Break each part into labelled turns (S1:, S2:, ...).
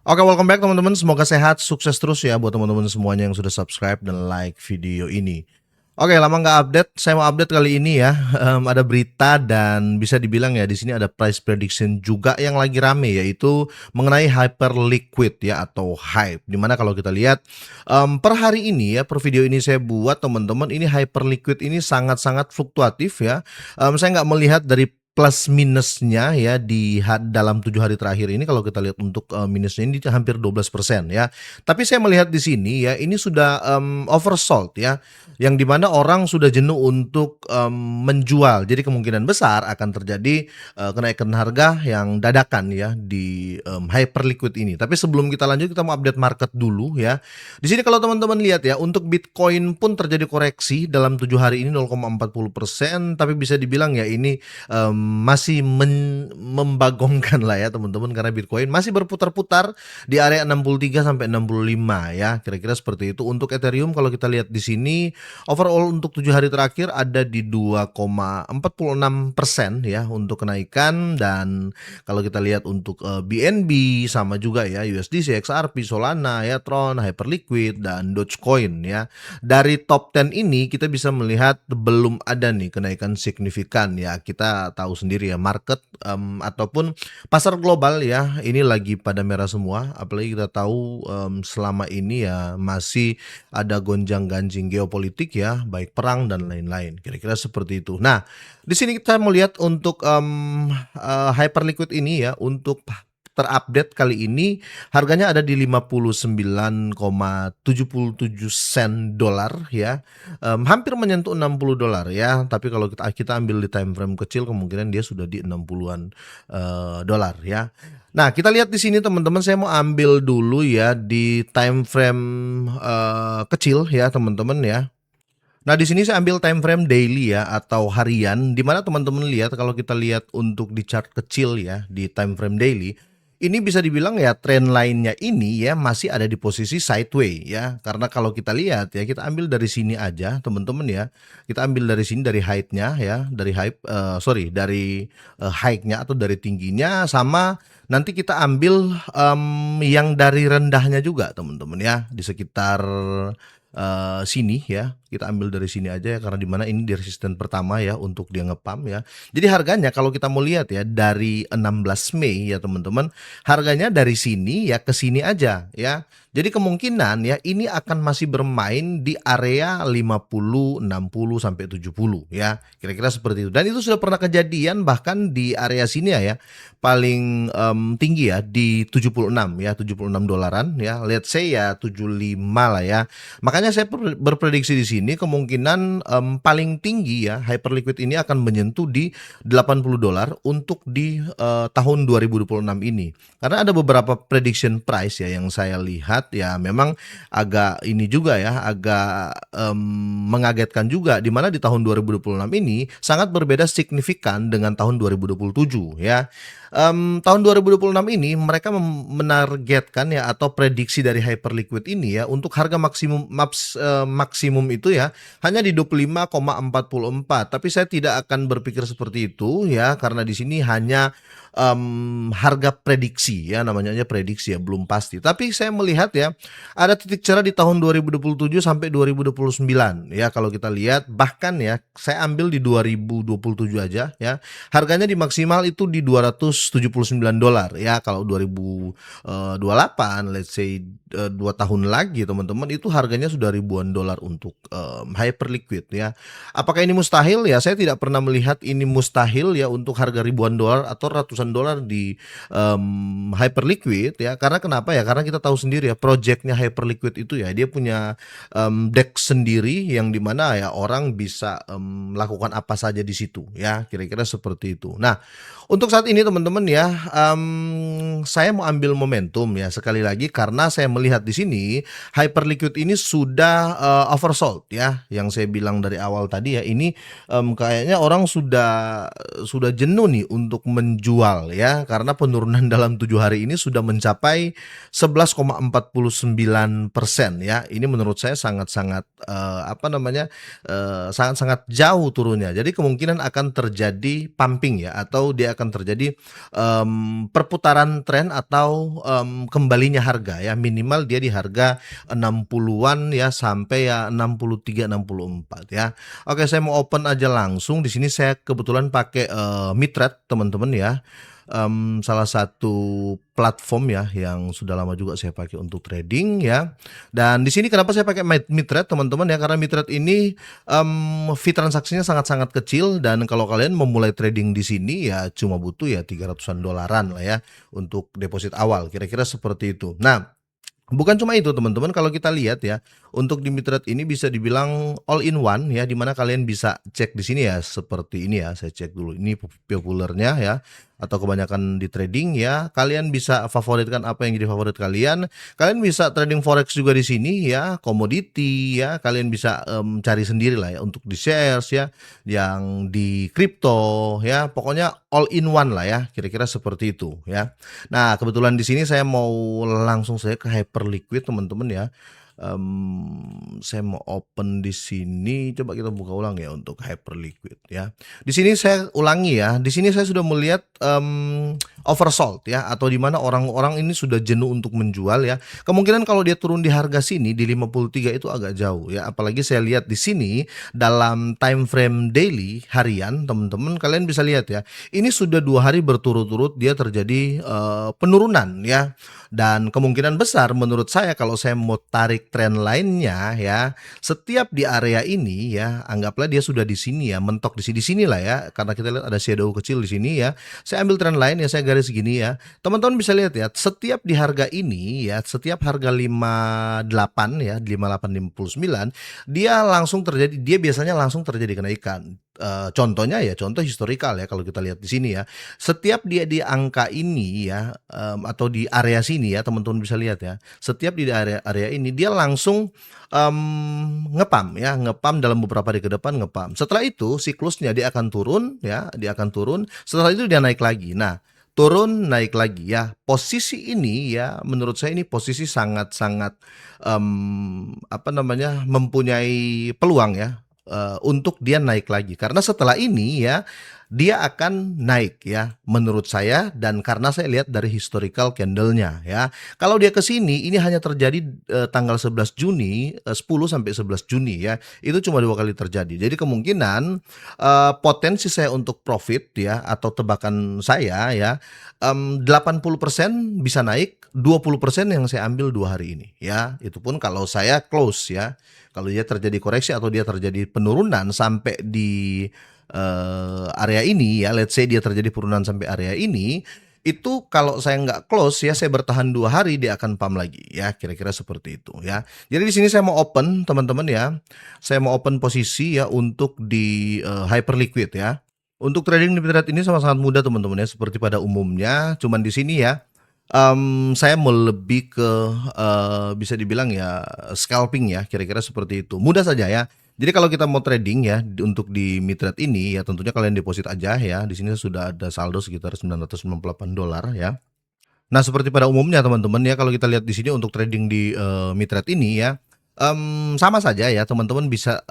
S1: Oke, welcome back teman-teman. Semoga sehat, sukses terus ya buat teman-teman semuanya yang sudah subscribe dan like video ini. Oke, lama nggak update. Saya mau update kali ini ya. Ada berita dan bisa dibilang ya di sini ada price prediction juga yang lagi rame yaitu mengenai hyperliquid ya atau hype. Dimana kalau kita lihat per hari ini ya, per video ini saya buat teman-teman ini hyperliquid ini sangat-sangat fluktuatif ya. Saya nggak melihat dari plus minusnya ya dalam 7 hari terakhir ini kalau kita lihat untuk minusnya ini hampir 12% ya. Tapi saya melihat di sini ya ini sudah oversold ya, yang dimana orang sudah jenuh untuk menjual. Jadi kemungkinan besar akan terjadi kenaikan harga yang dadakan ya di hyperliquid ini. Tapi sebelum kita lanjut kita mau update market dulu ya. Di sini kalau teman-teman lihat ya untuk Bitcoin pun terjadi koreksi dalam 7 hari ini 0,40%, tapi bisa dibilang ya ini masih membagongkan lah ya teman-teman, karena Bitcoin masih berputar-putar di area 63 sampai 65 ya. Kira-kira seperti itu. Untuk Ethereum kalau kita lihat di sini overall untuk 7 hari terakhir ada di 2,46% ya untuk kenaikan. Dan kalau kita lihat untuk BNB sama juga ya, USDC, XRP, Solana, ya, Tron, Hyperliquid dan Dogecoin ya. Dari top 10 ini kita bisa melihat belum ada nih kenaikan signifikan ya. Kita tahu sendiri ya market ataupun pasar global ya ini lagi pada merah semua, apalagi kita tahu selama ini ya masih ada gonjang-ganjing geopolitik ya, baik perang dan lain-lain. Kira-kira seperti itu. Nah, di sini kita melihat untuk hyperliquid ini ya, untuk terupdate kali ini harganya ada di 59,77 sen dolar ya. Hampir menyentuh 60 dolar ya, tapi kalau kita ambil di time frame kecil kemungkinan dia sudah di 60-an dolar ya. Nah, kita lihat di sini teman-teman, saya mau ambil dulu ya di time frame kecil ya teman-teman ya. Nah, di sini saya ambil time frame daily ya atau harian, di mana teman-teman lihat kalau kita lihat untuk di chart kecil ya di time frame daily, ini bisa dibilang ya tren lainnya ini ya masih ada di posisi sideway ya. Karena kalau kita lihat ya, kita ambil dari sini aja teman-teman ya. Kita ambil dari sini dari height-nya ya, dari dari high-nya atau dari tingginya, sama nanti kita ambil yang dari rendahnya juga teman-teman ya, di sekitar sini ya. Kita ambil dari sini aja ya, karena dimana ini di resisten pertama ya untuk dia ngepam ya. Jadi harganya kalau kita mau lihat ya dari 16 Mei ya teman-teman, harganya dari sini ya ke sini aja ya. Jadi kemungkinan ya ini akan masih bermain di area 50, 60 sampai 70 ya. Kira-kira seperti itu. Dan itu sudah pernah kejadian bahkan di area sini ya, paling tinggi ya di 76 ya, 76 dolaran ya. Let's say ya 75 lah ya. Makanya saya berprediksi di sini kemungkinan paling tinggi ya hyperliquid ini akan menyentuh di 80 dolar untuk di tahun 2026 ini. Karena ada beberapa prediction price ya yang saya lihat ya, memang agak ini juga ya, agak mengagetkan juga, di mana di tahun 2026 ini sangat berbeda signifikan dengan tahun 2027 ya. Tahun 2026 ini mereka menargetkan ya atau prediksi dari hyperliquid ini ya untuk harga maksimum itu ya hanya di 25,44. Tapi saya tidak akan berpikir seperti itu ya, karena di sini hanya harga prediksi ya, namanya aja prediksi ya, belum pasti. Tapi saya melihat ya ada titik cerah di tahun 2027 sampai 2029 ya. Kalau kita lihat bahkan ya saya ambil di 2027 aja ya, harganya di maksimal itu di 279 dolar ya. Kalau 2028 let's say 2 tahun lagi teman-teman, itu harganya sudah ribuan dolar untuk hyperliquid ya. Apakah ini mustahil? Ya saya tidak pernah melihat ini mustahil ya untuk harga ribuan dolar atau ratusan dolar di hyperliquid ya. Karena kenapa ya? Karena kita tahu sendiri ya projectnya hyperliquid itu ya, dia punya DEX sendiri yang dimana ya orang bisa melakukan apa saja di situ ya. Kira-kira seperti itu. Nah, untuk saat ini teman-teman ya, saya mau ambil momentum ya sekali lagi, karena saya melihat di sini hyperliquid ini sudah oversold ya. Yang saya bilang dari awal tadi ya, ini kayaknya orang sudah jenuh nih untuk menjual optimal ya, karena penurunan dalam 7 hari ini sudah mencapai 11,49% ya. Ini menurut saya sangat-sangat, sangat-sangat jauh turunnya. Jadi kemungkinan akan terjadi pumping ya, atau dia akan terjadi, perputaran tren atau, kembalinya harga ya, minimal dia di harga 60-an ya, sampai ya 63, 64 ya. Oke, saya mau open aja langsung. Di sini saya kebetulan pakai, Mid-Trade teman-teman ya. Salah satu platform ya yang sudah lama juga saya pakai untuk trading ya. Dan di sini kenapa saya pakai Mid-Trade teman-teman ya, karena Mid-Trade ini, fee transaksinya sangat-sangat kecil, dan kalau kalian memulai trading di sini ya cuma butuh ya 300-an dolaran lah ya untuk deposit awal, kira-kira seperti itu. Nah, bukan cuma itu teman-teman, kalau kita lihat ya, untuk di Mid-Trade ini bisa dibilang all in one ya, di mana kalian bisa cek di sini ya, seperti ini ya, saya cek dulu ini populernya ya, atau kebanyakan di trading ya, kalian bisa favoritkan apa yang jadi favorit kalian. Kalian bisa trading forex juga di sini ya, komoditi ya, kalian bisa, cari sendiri lah ya untuk di shares ya, yang di kripto ya, pokoknya all in one lah ya, kira-kira seperti itu ya. Nah, kebetulan di sini saya mau langsung saya ke Hyperliquid teman-teman ya. Saya mau open di sini, coba kita buka ulang ya untuk Hyperliquid ya. Di sini saya ulangi ya, di sini saya sudah melihat, oversold ya, atau di mana orang-orang ini sudah jenuh untuk menjual ya. Kemungkinan kalau dia turun di harga sini di 53 itu agak jauh ya, apalagi saya lihat di sini dalam time frame daily harian teman-teman, kalian bisa lihat ya, ini sudah 2 hari berturut-turut dia terjadi, penurunan ya. Dan kemungkinan besar menurut saya kalau saya mau tarik tren lainnya ya, setiap di area ini ya, anggaplah dia sudah di sini ya, mentok di sini lah ya, karena kita lihat ada shadow kecil di sini ya. Saya ambil tren lain ya, saya garis gini ya. Teman-teman bisa lihat ya, setiap di harga ini ya, setiap harga 58 ya, 58.59, dia biasanya langsung terjadi kenaikan. Contohnya ya, contoh historikal ya, kalau kita lihat di sini ya. Setiap dia di angka ini ya, atau di area sini ya, teman-teman bisa lihat ya. Setiap di area ini dia langsung, ngepam dalam beberapa hari ke depan ngepam. Setelah itu siklusnya dia akan turun ya, dia akan turun, setelah itu dia naik lagi. Nah, turun naik lagi ya. Posisi ini ya, menurut saya ini posisi sangat-sangat, mempunyai peluang ya, untuk dia naik lagi. Karena setelah ini ya, dia akan naik ya, menurut saya, dan karena saya lihat dari historical candle-nya ya. Kalau dia ke sini, ini hanya terjadi, tanggal 11 Juni, 10 sampai 11 Juni ya. Itu cuma 2 kali terjadi. Jadi kemungkinan, potensi saya untuk profit ya, atau tebakan saya ya, 80% bisa naik, 20% yang saya ambil 2 hari ini ya. Itu pun kalau saya close ya. Kalau dia terjadi koreksi atau dia terjadi penurunan sampai di, area ini ya, let's say dia terjadi penurunan sampai area ini, itu kalau saya nggak close ya, saya bertahan 2 hari, dia akan pump lagi ya, kira-kira seperti itu ya. Jadi di sini saya mau open teman-teman ya, saya mau open posisi ya untuk di, Hyperliquid ya. Untuk trading di Mid-Trade ini sangat-sangat mudah teman-teman ya, seperti pada umumnya, cuman di sini ya, saya mau lebih ke, bisa dibilang ya scalping ya, kira-kira seperti itu. Mudah saja ya. Jadi kalau kita mau trading ya, untuk di Mid-Trade ini ya, tentunya kalian deposit aja ya. Di sini sudah ada saldo sekitar $998 ya. Nah, seperti pada umumnya teman-teman ya, kalau kita lihat di sini untuk trading di, Mid-Trade ini ya, sama saja ya, teman-teman bisa,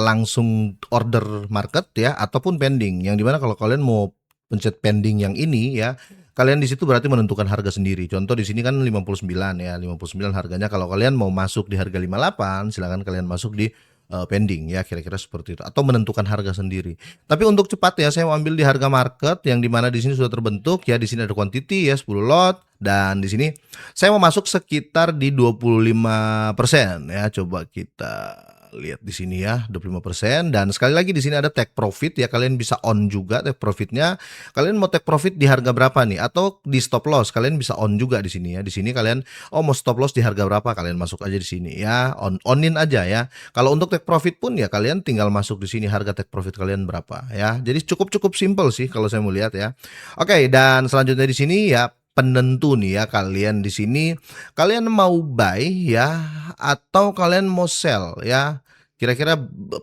S1: langsung order market ya, ataupun pending. Yang dimana kalau kalian mau pencet pending yang ini ya, kalian di situ berarti menentukan harga sendiri. Contoh di sini kan 59 ya, 59 harganya. Kalau kalian mau masuk di harga 58, silakan kalian masuk di, pending ya, kira-kira seperti itu, atau menentukan harga sendiri. Tapi untuk cepat ya, saya mau ambil di harga market yang dimana di sini sudah terbentuk ya, di sini ada quantity ya, 10 lot, dan di sini saya mau masuk sekitar di 25% ya. Coba kita lihat di sini ya, 25%, dan sekali lagi di sini ada take profit ya, kalian bisa on juga take profitnya. Kalian mau take profit di harga berapa nih, atau di stop loss kalian bisa on juga di sini ya. Di sini kalian mau stop loss di harga berapa, kalian masuk aja di sini ya, onin aja ya. Kalau untuk take profit pun ya, kalian tinggal masuk di sini harga take profit kalian berapa ya. Jadi cukup simple sih kalau saya mau lihat ya. Oke, dan selanjutnya di sini ya, penentu nih ya, kalian di sini kalian mau buy ya, atau kalian mau sell ya, Kira-kira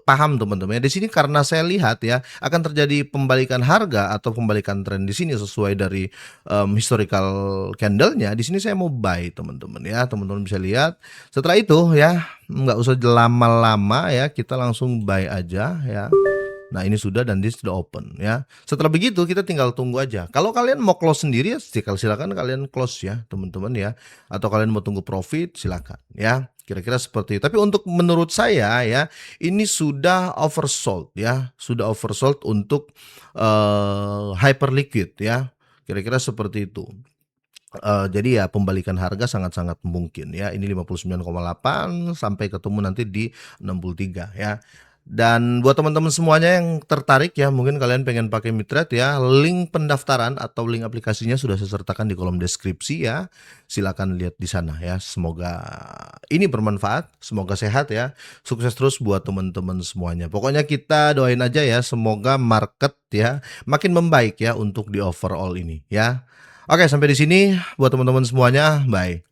S1: paham teman-teman ya. Di sini karena saya lihat ya akan terjadi pembalikan harga atau pembalikan tren di sini sesuai dari historical candle-nya. Di sini saya mau buy teman-teman ya. Teman-teman bisa lihat. Setelah itu ya nggak usah lama-lama ya, kita langsung buy aja ya. Nah ini sudah dan this sudah open ya. Setelah begitu kita tinggal tunggu aja. Kalau kalian mau close sendiri ya silakan kalian close ya teman-teman ya. Atau kalian mau tunggu profit silakan ya. Kira-kira seperti itu. Tapi untuk menurut saya ya ini sudah oversold ya. Sudah oversold untuk hyper liquid ya. Kira-kira seperti itu. Jadi ya pembalikan harga sangat-sangat mungkin ya. Ini 59,8 sampai ketemu nanti di 63 ya. Dan buat teman-teman semuanya yang tertarik ya, mungkin kalian pengen pakai Mid-Trade ya, link pendaftaran atau link aplikasinya sudah saya sertakan di kolom deskripsi ya. Silakan lihat di sana ya. Semoga ini bermanfaat, semoga sehat ya. Sukses terus buat teman-teman semuanya. Pokoknya kita doain aja ya, semoga market ya makin membaik ya untuk di overall ini ya. Oke, sampai di sini buat teman-teman semuanya. Bye.